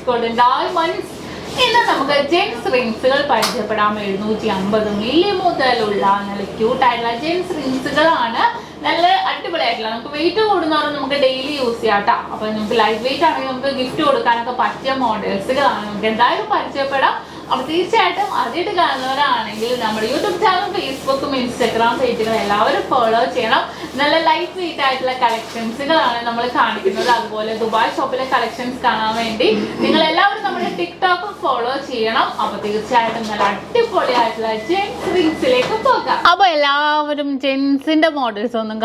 Code diamonds. ഇന്ന് നമുക്ക് gents റിങ്സുകൾ പരിചയപ്പെടാം. 750 മില്ലി മുതലുള്ള നല്ല ക്യൂട്ടായിട്ടുള്ള ജെൻസ് റിങ്സുകളാണ്. നല്ല അടിപൊളിയായിട്ടുള്ള, നമുക്ക് വെയിറ്റ് കൂടുന്നവരും നമുക്ക് ഡെയിലി യൂസ് ചെയ്യാം കേട്ടോ. അപ്പൊ നമുക്ക് ലൈറ്റ് വെയിറ്റ് ആണെങ്കിൽ നമുക്ക് ഗിഫ്റ്റ് കൊടുക്കാനൊക്കെ പറ്റിയ മോഡൽസുകളാണ്. നമുക്ക് എന്തായാലും പരിചയപ്പെടാം. അപ്പൊ തീർച്ചയായിട്ടും ആദ്യമായിട്ട് കാണുന്നവരാണെങ്കിൽ നമ്മുടെ യൂട്യൂബ് ചാനൽ, ഫേസ്ബുക്കും ഇൻസ്റ്റാഗ്രാം പേജുകളും എല്ലാവരും ഫോളോ ചെയ്യണം. നല്ല ലൈറ്റ് വെയിറ്റ് ആയിട്ടുള്ള കളക്ഷൻസുകളാണ് നമ്മൾ കാണിക്കുന്നത്. അതുപോലെ ദുബായ് ഷോപ്പിലെ കളക്ഷൻസ് കാണാൻ വേണ്ടി നിങ്ങൾ എല്ലാവരും നമ്മുടെ ടിക്ടോക്ക് ഫോളോ ചെയ്യണം. അപ്പൊ തീർച്ചയായിട്ടും നല്ല അടിപൊളിയായിട്ടുള്ള ജെൻസ് റിങ്സിലേക്ക് പോകാം. അപ്പൊ എല്ലാവരും ജെൻസിന്റെ മോഡൽസ് ഒന്നും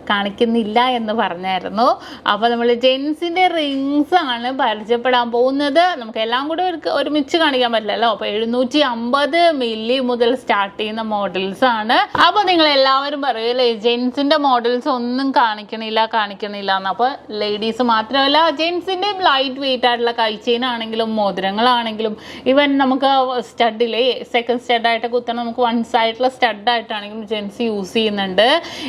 കാണിക്കുന്നില്ല എന്ന് പറഞ്ഞായിരുന്നു. അപ്പൊ നമ്മൾ ജെൻസിന്റെ റിങ്സ് ആണ് പരിചയപ്പെടാൻ പോകുന്നത്. നമുക്ക് എല്ലാം കൂടെ ഒരുമിച്ച് കാണിക്കാൻ പറ്റില്ലല്ലോ. അപ്പൊ 750 മില്ലി മുതൽ സ്റ്റാർട്ട് ചെയ്യുന്ന മോഡൽസ് ആണ്. അപ്പൊ നിങ്ങൾ എല്ലാവരും പറയൂല്ലേ ജെൻസിന്റെ മോഡൽസ് ഒന്നും കാണിക്കണില്ല എന്ന്. അപ്പൊ ലേഡീസ് മാത്രമല്ല, ജെൻസിന്റെ ലൈറ്റ് വെയിറ്റ് ആയിട്ടുള്ള കൈച്ചെയിൻ ആണെങ്കിലും മോതിരങ്ങളാണെങ്കിലും ഈവൻ നമുക്ക് സ്റ്റഡിലെ സെക്കൻഡ് സ്റ്റഡ് ആയിട്ട് കുത്തണം, നമുക്ക് വൺ സൈഡിലുള്ള സ്റ്റഡ് ആയിട്ടാണെങ്കിലും ജെൻസ് യൂസ് ചെയ്യുന്നുണ്ട്.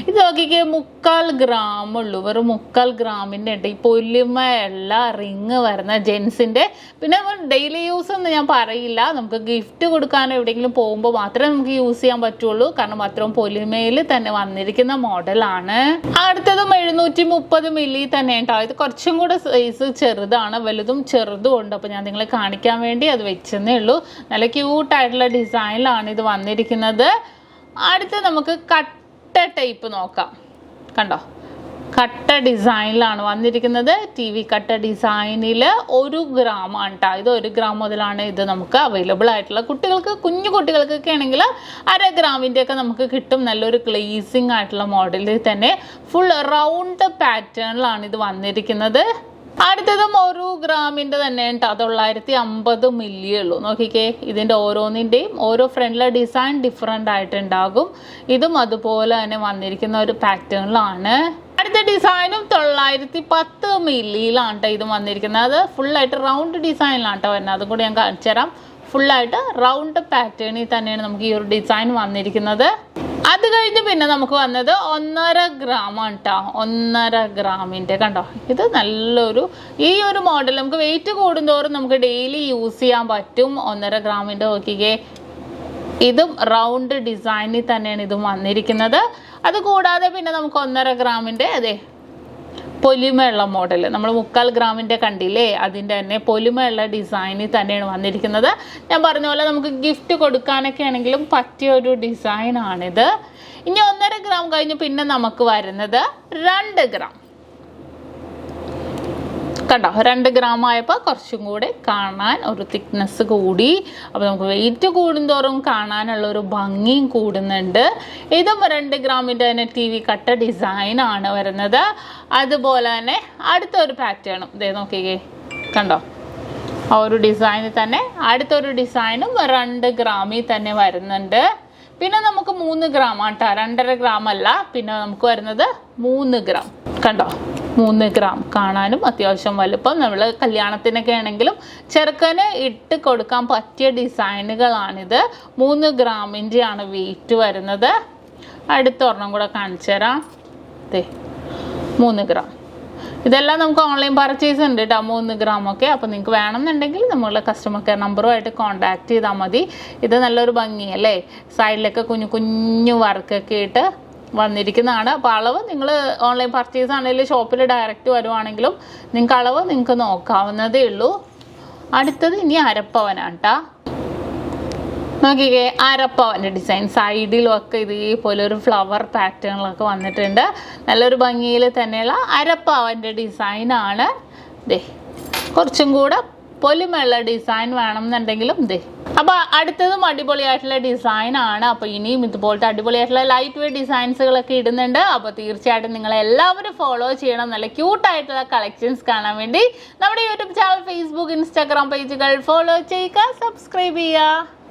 ഇത് നോക്കിക്കേ, 3/4 ഗ്രാം ഉള്ളൂ. വെറും 3/4 ഗ്രാമിന്റെ ഈ പൊലിമയുള്ള റിങ് വരുന്ന ജെൻസിന്റെ. പിന്നെ ഡെയിലി യൂസ് എന്ന് ഞാൻ പറയില്ല, നമുക്ക് ഗിഫ്റ്റ് കൊടുക്കാനോ എവിടെയെങ്കിലും പോകുമ്പോൾ മാത്രമേ നമുക്ക് യൂസ് ചെയ്യാൻ പറ്റുള്ളൂ. കാരണം അത്രയും പൊലിമയിൽ തന്നെ വന്നിരിക്കുന്ന മോഡലാണ്. അടുത്തതും 730 മില്ലി തന്നെ കേട്ടോ. ഇത് കുറച്ചും കൂടെ സൈസ് ചെറുതാണ്, വലുതും ചെറുതും ഉണ്ട്. അപ്പൊ ഞാൻ നിങ്ങളെ കാണിക്കാൻ വേണ്ടി അത് വെച്ചെന്നേ ഉള്ളൂ. നല്ല ക്യൂട്ടായിട്ടുള്ള ഡിസൈനിലാണ് ഇത് വന്നിരിക്കുന്നത്. അടുത്ത് നമുക്ക് കട്ട ടൈപ്പ് നോക്കാം. കണ്ടോ, കട്ട ഡിസൈനിലാണ് വന്നിരിക്കുന്നത്. TV കട്ട ഡിസൈനിൽ 1 ഗ്രാം ആണ് കേട്ടോ. ഇത് 1 ഗ്രാം മുതലാണ് ഇത് നമുക്ക് അവൈലബിൾ ആയിട്ടുള്ള. കുഞ്ഞു കുട്ടികൾക്കൊക്കെ ആണെങ്കിൽ 1/2 ഗ്രാമിൻ്റെ ഒക്കെ നമുക്ക് കിട്ടും. നല്ലൊരു ഗ്ലേസിങ് ആയിട്ടുള്ള മോഡലിൽ തന്നെ ഫുൾ റൗണ്ട് പാറ്റേണിലാണ് ഇത് വന്നിരിക്കുന്നത്. അടുത്തതും 1 ഗ്രാമിൻ്റെ തന്നെ കേട്ടോ. 950 മില്ലി ഉള്ളൂ. നോക്കിക്കേ, ഇതിൻ്റെ ഓരോന്നിൻ്റെയും ഓരോ ഫ്രണ്ടിലെ ഡിസൈൻ ഡിഫറെൻ്റ് ആയിട്ടുണ്ടാകും. ഇതും അതുപോലെ തന്നെ വന്നിരിക്കുന്ന ഒരു പാറ്റേണിലാണ്. അടുത്ത ഡിസൈനും 910 മില്ലിയിലാണ് കേട്ടോ ഇത് വന്നിരിക്കുന്നത്. അത് ഫുള്ളായിട്ട് റൗണ്ട് ഡിസൈനിലാണ് കേട്ടോ വരുന്നത്. അതും കൂടി ഞാൻ കാണിച്ചു തരാം. ഫുള്ളായിട്ട് റൗണ്ട് പാറ്റേണിൽ തന്നെയാണ് നമുക്ക് ഈ ഒരു ഡിസൈൻ വന്നിരിക്കുന്നത്. അത് കഴിഞ്ഞ് പിന്നെ നമുക്ക് വന്നത് 1.5 ഗ്രാം ആണ് കേട്ടോ. 1.5 ഗ്രാമിൻ്റെ കണ്ടോ. ഇത് നല്ലൊരു ഈ ഒരു മോഡൽ നമുക്ക് വെയിറ്റ് കൂടുന്തോറും നമുക്ക് ഡെയിലി യൂസ് ചെയ്യാൻ പറ്റും. 1.5 ഗ്രാമിൻ്റെ നോക്കിക്കേ, ഇതും റൗണ്ട് ഡിസൈനിൽ തന്നെയാണ് ഇതും വന്നിരിക്കുന്നത്. അതുകൂടാതെ പിന്നെ നമുക്ക് 1.5 ഗ്രാമിൻ്റെ അതെ പൊലിമയുള്ള മോഡൽ, നമ്മൾ 3/4 ഗ്രാമിൻ്റെ കണ്ടില്ലേ, അതിൻ്റെ തന്നെ പൊലിമയുള്ള ഡിസൈനിൽ തന്നെയാണ് വന്നിരിക്കുന്നത്. ഞാൻ പറഞ്ഞ പോലെ നമുക്ക് ഗിഫ്റ്റ് കൊടുക്കാനൊക്കെ ആണെങ്കിലും പറ്റിയ ഒരു ഡിസൈനാണിത്. ഇനി 1.5 ഗ്രാം കഴിഞ്ഞ് പിന്നെ നമുക്ക് വരുന്നത് 2 ഗ്രാം. കണ്ടോ, 2 ഗ്രാം ആയപ്പോൾ കുറച്ചും കൂടെ കാണാൻ ഒരു തിക്നെസ് കൂടി. അപ്പോൾ നമുക്ക് വെയിറ്റ് കൂടുന്തോറും കാണാനുള്ള ഒരു ഭംഗിയും കൂടുന്നുണ്ട്. ഇതും 2 ഗ്രാമിൻ്റെ തന്നെ TV കട്ട ഡിസൈനാണ് വരുന്നത്. അതുപോലെ തന്നെ അടുത്തൊരു പാറ്റേണും ഇതേ നോക്കിക്കേ, കണ്ടോ, ആ ഒരു ഡിസൈനിൽ തന്നെ അടുത്തൊരു ഡിസൈനും 2 ഗ്രാമിൽ തന്നെ വരുന്നുണ്ട്. പിന്നെ നമുക്ക് 3 ഗ്രാം ആട്ടോ, 2.5 ഗ്രാം അല്ല. പിന്നെ നമുക്ക് വരുന്നത് 3 ഗ്രാം. കണ്ടോ, 3 ഗ്രാം കാണാനും അത്യാവശ്യം വലുപ്പം. നമ്മൾ കല്യാണത്തിനൊക്കെ ആണെങ്കിലും ചെറുക്കന് ഇട്ട് കൊടുക്കാൻ പറ്റിയ ഡിസൈനുകളാണിത്. 3 ഗ്രാമിൻ്റെ ആണ് വെയിറ്റ് വരുന്നത്. അടുത്തൊരെണ്ണം കൂടെ കാണിച്ചു തരാം. 3 ഗ്രാം. ഇതെല്ലാം നമുക്ക് ഓൺലൈൻ പർച്ചേസ് ഉണ്ട് കേട്ടോ, 3 ഗ്രാം ഒക്കെ. അപ്പോൾ നിങ്ങൾക്ക് വേണമെന്നുണ്ടെങ്കിൽ നമ്മളുടെ കസ്റ്റമർ കെയർ നമ്പറുമായിട്ട് കോൺടാക്ട് ചെയ്താൽ മതി. ഇത് നല്ലൊരു ഭംഗിയല്ലേ, സൈഡിലൊക്കെ കുഞ്ഞു കുഞ്ഞു വർക്കൊക്കെ ഇട്ട് വന്നിരിക്കുന്നതാണ്. അപ്പോൾ അളവ് നിങ്ങൾ ഓൺലൈൻ പർച്ചേസ് ആണെങ്കിലും ഷോപ്പിൽ ഡയറക്റ്റ് വരുവാണെങ്കിലും നിങ്ങൾക്ക് അളവ് നിങ്ങൾക്ക് നോക്കാവുന്നതേ ഉള്ളൂ. അടുത്തത് ഇനി അരപ്പവനാണ് കേട്ടോ. നോക്കിക്കേ, അരപ്പവൻ്റെ ഡിസൈൻ സൈഡിലും ഒക്കെ ഇതേപോലെ ഒരു ഫ്ലവർ പാറ്റേണിലൊക്കെ വന്നിട്ടുണ്ട്. നല്ലൊരു ഭംഗിയിൽ തന്നെയുള്ള അരപ്പവൻ്റെ ഡിസൈനാണ്. കുറച്ചും കൂടെ പൊലിമയുള്ള ഡിസൈൻ വേണമെന്നുണ്ടെങ്കിലും അപ്പോൾ അടുത്തതും അടിപൊളിയായിട്ടുള്ള ഡിസൈനാണ്. അപ്പോൾ ഇനിയും ഇതുപോലത്തെ അടിപൊളിയായിട്ടുള്ള ലൈറ്റ് വെയ്റ്റ് ഡിസൈൻസുകളൊക്കെ ഇടുന്നുണ്ട്. അപ്പോൾ തീർച്ചയായിട്ടും നിങ്ങളെല്ലാവരും ഫോളോ ചെയ്യണം. നല്ല ക്യൂട്ടായിട്ടുള്ള കളക്ഷൻസ് കാണാൻ വേണ്ടി നമ്മുടെ യൂട്യൂബ് ചാനൽ, ഫേസ്ബുക്ക്, ഇൻസ്റ്റാഗ്രാം പേജുകൾ ഫോളോ ചെയ്യുക, സബ്സ്ക്രൈബ് ചെയ്യുക.